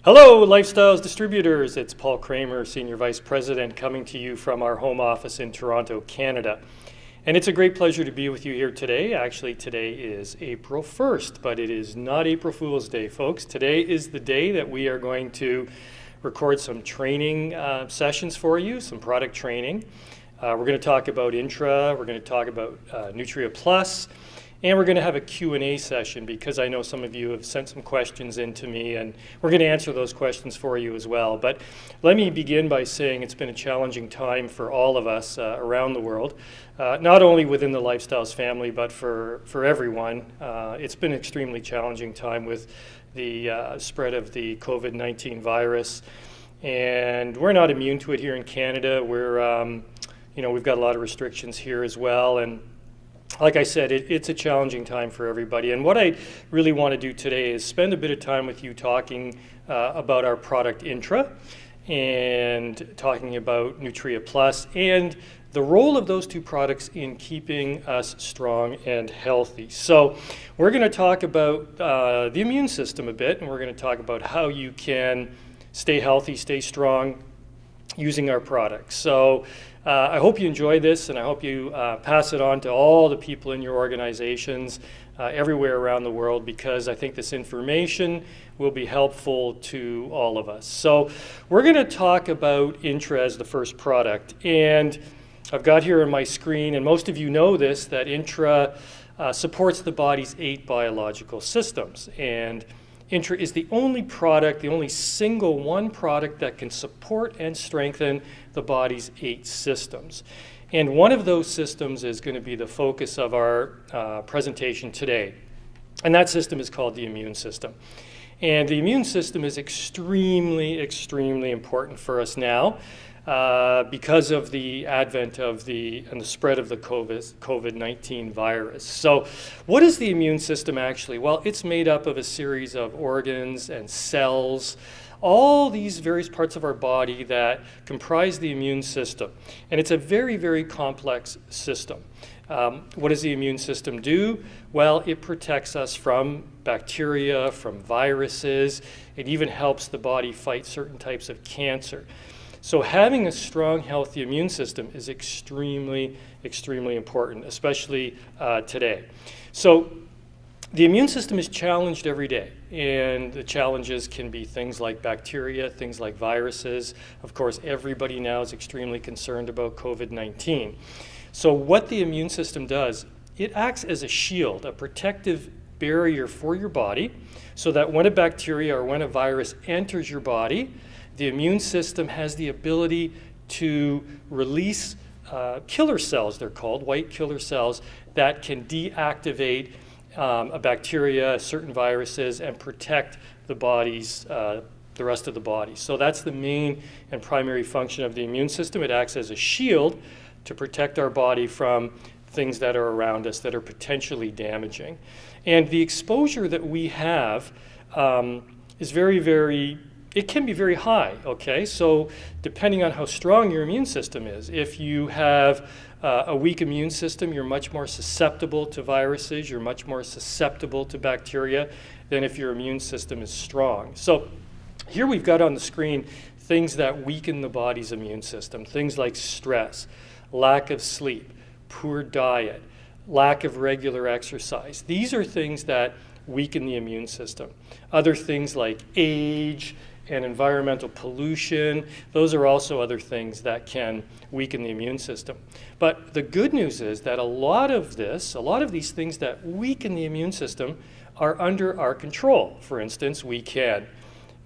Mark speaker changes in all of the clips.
Speaker 1: Hello, Lifestyles Distributors. It's Paul Kramer, Senior Vice President, coming to you from our home office in Toronto, Canada. And it's a great pleasure to be with you here today. Actually, today is April 1st, but it is not April Fool's Day, folks. Today is the day that we are going to record some training sessions for you, some product training. We're going to talk about Intra, we're going to talk about Nutria Plus, and we're going to have a Q&A session because I know some of you have sent some questions in to me, and we're going to answer those questions for you as well. But let me begin by saying it's been a challenging time for all of us around the world, not only within the Lifestyles family, but for everyone. It's been an extremely challenging time with the spread of the COVID-19 virus, and we're not immune to it here in Canada. We've got a lot of restrictions here as well, and like I said, it's a challenging time for everybody. And what I really want to do today is spend a bit of time with you talking about our product Intra and talking about Nutria Plus and the role of those two products in keeping us strong and healthy. So we're going to talk about the immune system a bit, and we're going to talk about how you can stay healthy, stay strong using our products. So I hope you enjoy this, and I hope you pass it on to all the people in your organizations everywhere around the world, because I think this information will be helpful to all of us. So we're going to talk about Intra as the first product, and I've got here on my screen, and most of you know this, that Intra supports the body's 8 biological systems, and Intra is the only product, the only single one product that can support and strengthen the body's 8 systems. And one of those systems is going to be the focus of our presentation today. And that system is called the immune system. And the immune system is extremely, extremely important for us now because of the advent of and the spread of the COVID-19 virus. So what is the immune system actually? Well, it's made up of a series of organs and cells, all these various parts of our body that comprise the immune system. And it's a very, very complex system. What does the immune system do? Well, it protects us from bacteria, from viruses. It even helps the body fight certain types of cancer. So having a strong, healthy immune system is extremely, extremely important, especially today. So the immune system is challenged every day, and the challenges can be things like bacteria, things like viruses. Of course, everybody now is extremely concerned about COVID-19. So what the immune system does, it acts as a shield, a protective barrier for your body, so that when a bacteria or when a virus enters your body, the immune system has the ability to release killer cells, they're called, white killer cells, that can deactivate a bacteria, certain viruses, and protect the body's, the rest of the body. So that's the main and primary function of the immune system. It acts as a shield to protect our body from things that are around us that are potentially damaging. And the exposure that we have is it can be very high, okay? So depending on how strong your immune system is, if you have a weak immune system, you're much more susceptible to viruses, you're much more susceptible to bacteria than if your immune system is strong. So here we've got on the screen things that weaken the body's immune system, things like stress, lack of sleep, poor diet, lack of regular exercise. These are things that weaken the immune system. Other things like age and environmental pollution, those are also other things that can weaken the immune system. But the good news is that a lot of these things that weaken the immune system are under our control. For instance, we can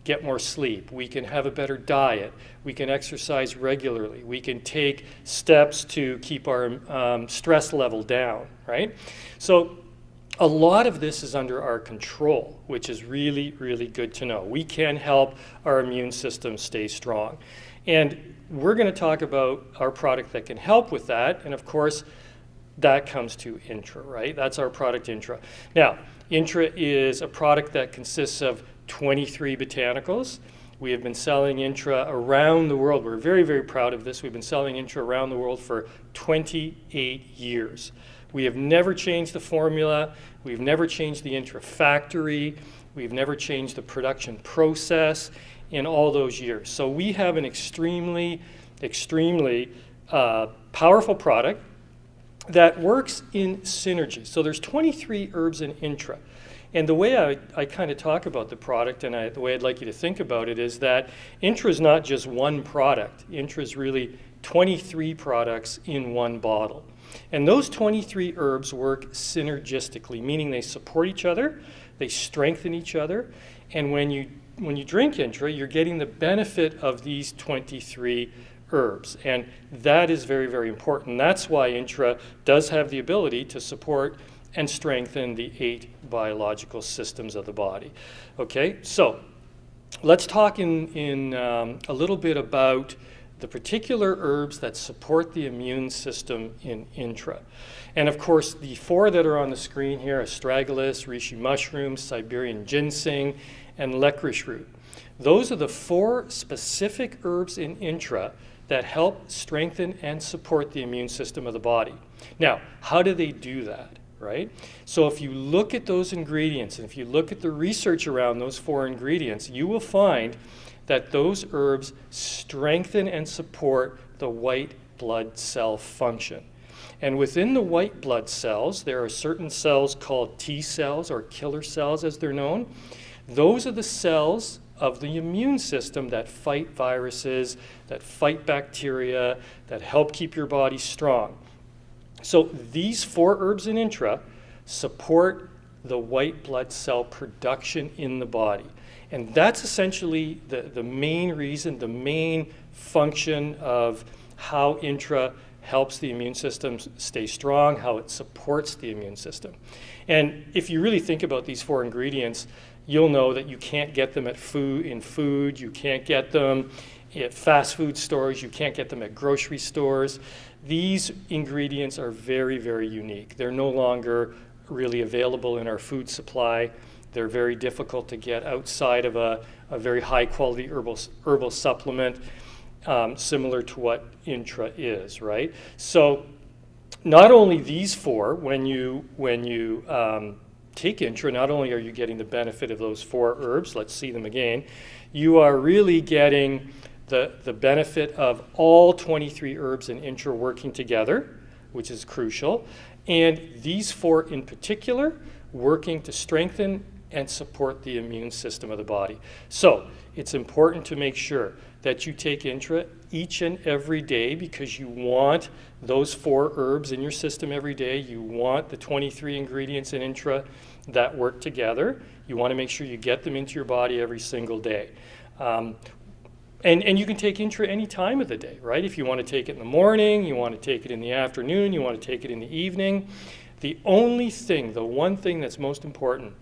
Speaker 1: get more sleep, we can have a better diet, we can exercise regularly, we can take steps to keep our stress level down, right? So a lot of this is under our control, which is really, really good to know. We can help our immune system stay strong. And we're going to talk about our product that can help with that. And of course, that comes to Intra, right? That's our product Intra. Now, Intra is a product that consists of 23 botanicals. We have been selling Intra around the world. We're very, very proud of this. We've been selling Intra around the world for 28 years. We have never changed the formula. We've never changed the Intra factory. We've never changed the production process in all those years. So we have an extremely, extremely powerful product that works in synergy. So there's 23 herbs in Intra. And the way I kind of talk about the product, and the way I'd like you to think about it, is that Intra is not just one product. Intra is really 23 products in one bottle. And those 23 herbs work synergistically, meaning they support each other, they strengthen each other, and when you drink Intra, you're getting the benefit of these 23 herbs. And that is very, very important. That's why Intra does have the ability to support and strengthen the 8 biological systems of the body. Okay, so let's talk in a little bit about the particular herbs that support the immune system in Intra. And of course, the 4 that are on the screen here: astragalus, reishi mushrooms, Siberian ginseng, and licorice root. Those are the 4 specific herbs in Intra that help strengthen and support the immune system of the body. Now, how do they do that? Right? So if you look at those ingredients, and if you look at the research around those 4 ingredients, you will find that those herbs strengthen and support the white blood cell function. And within the white blood cells, there are certain cells called T cells, or killer cells as they're known. Those are the cells of the immune system that fight viruses, that fight bacteria, that help keep your body strong. So these 4 herbs in Intra support the white blood cell production in the body. And that's essentially the main reason, the main function of how Intra helps the immune system stay strong, how it supports the immune system. And if you really think about these 4 ingredients, you'll know that you can't get them in food, you can't get them at fast food stores, you can't get them at grocery stores. These ingredients are very, very unique. They're no longer really available in our food supply. They're very difficult to get outside of a very high quality herbal supplement, similar to what Intra is, right? So not only these 4, when you take Intra, not only are you getting the benefit of those 4 herbs, let's see them again, you are really getting the benefit of all 23 herbs in Intra working together, which is crucial, and these 4 in particular working to strengthen and support the immune system of the body. So it's important to make sure that you take Intra each and every day, because you want those 4 herbs in your system every day. You want the 23 ingredients in Intra that work together. You want to make sure you get them into your body every single day. And you can take Intra any time of the day, right? If you want to take it in the morning, you want to take it in the afternoon, you want to take it in the evening. The only thing, the one thing that's most important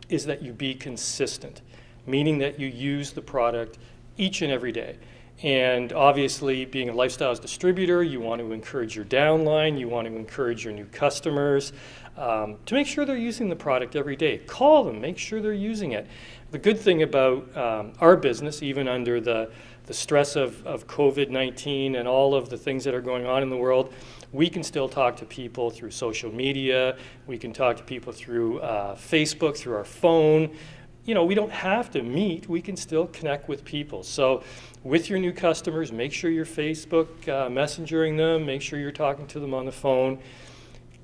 Speaker 1: is that you be consistent, meaning that you use the product each and every day. And obviously, being a lifestyles distributor, you want to encourage your downline, you want to encourage your new customers to make sure they're using the product every day. Call them, make sure they're using it. The good thing about our business, even under the stress of COVID-19 and all of the things that are going on in the world, we can still talk to people through social media. We can talk to people through Facebook, through our phone. You know, we don't have to meet. We can still connect with people. So with your new customers, make sure you're Facebook messengering them. Make sure you're talking to them on the phone.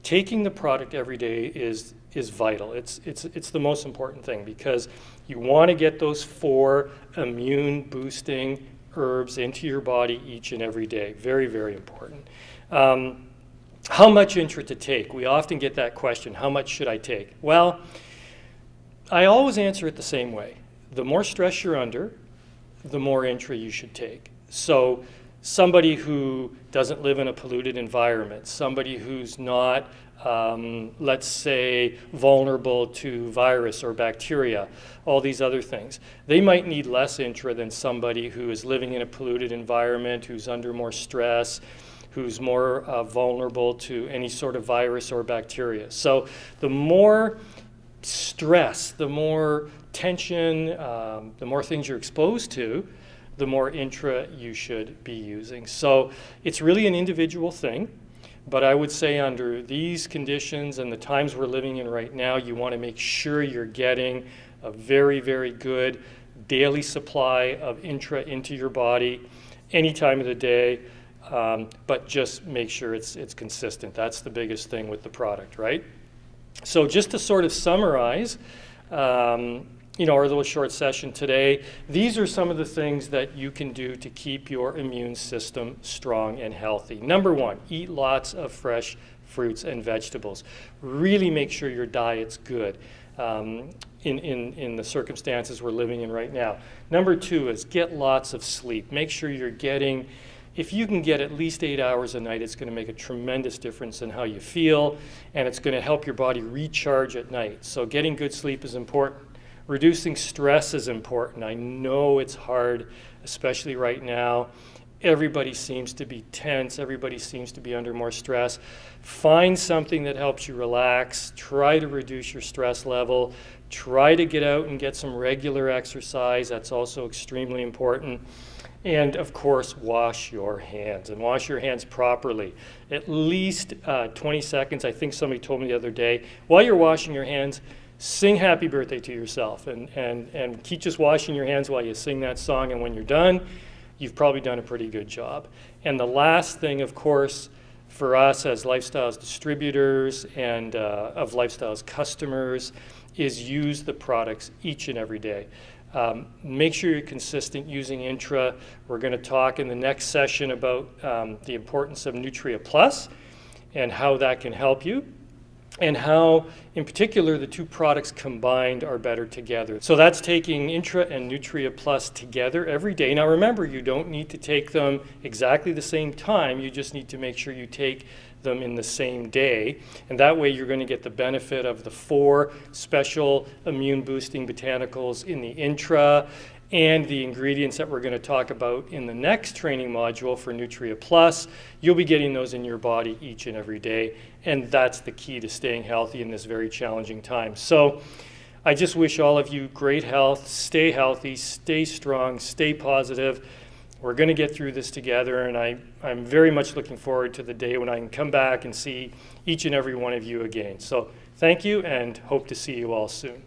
Speaker 1: Taking the product every day is vital. It's the most important thing, because you want to get those 4 immune boosting herbs into your body each and every day. Very, very important. How much Intra to take? We often get that question, how much should I take? Well, I always answer it the same way. The more stress you're under, the more Intra you should take. So somebody who doesn't live in a polluted environment, somebody who's not, let's say, vulnerable to virus or bacteria, all these other things, they might need less Intra than somebody who is living in a polluted environment, who's under more stress, who's more vulnerable to any sort of virus or bacteria. So the more stress, the more tension, the more things you're exposed to, the more Intra you should be using. So it's really an individual thing, But I would say under these conditions and the times we're living in right now, you want to make sure you're getting a very, very good daily supply of Intra into your body any time of the day, but just make sure it's consistent. That's the biggest thing with the product, right? So just to sort of summarize, our little short session today, these are some of the things that you can do to keep your immune system strong and healthy. Number one, eat lots of fresh fruits and vegetables. Really make sure your diet's good in the circumstances we're living in right now. Number two is get lots of sleep. Make sure you're getting, if you can get at least 8 hours a night, it's going to make a tremendous difference in how you feel, and it's going to help your body recharge at night. So getting good sleep is important. Reducing stress is important. I know it's hard, especially right now. Everybody seems to be tense. Everybody seems to be under more stress. Find something that helps you relax. Try to reduce your stress level. Try to get out and get some regular exercise. That's also extremely important. And of course, wash your hands, and wash your hands properly. At least 20 seconds. I think somebody told me the other day, while you're washing your hands, sing happy birthday to yourself, and keep just washing your hands while you sing that song, and when you're done, you've probably done a pretty good job. And the last thing, of course, for us as Lifestyles distributors and of Lifestyles customers is use the products each and every day. Make sure you're consistent using Intra. We're going to talk in the next session about the importance of Nutria Plus and how that can help you, and how, in particular, the two products combined are better together. So that's taking Intra and Nutria Plus together every day. Now remember, you don't need to take them exactly the same time. You just need to make sure you take them in the same day. And that way you're going to get the benefit of the 4 special immune boosting botanicals in the Intra and the ingredients that we're going to talk about in the next training module for Nutria Plus. You'll be getting those in your body each and every day, and that's the key to staying healthy in this very challenging time. So I just wish all of you great health, stay healthy, stay strong, stay positive. We're going to get through this together, and I'm very much looking forward to the day when I can come back and see each and every one of you again. So thank you, and hope to see you all soon.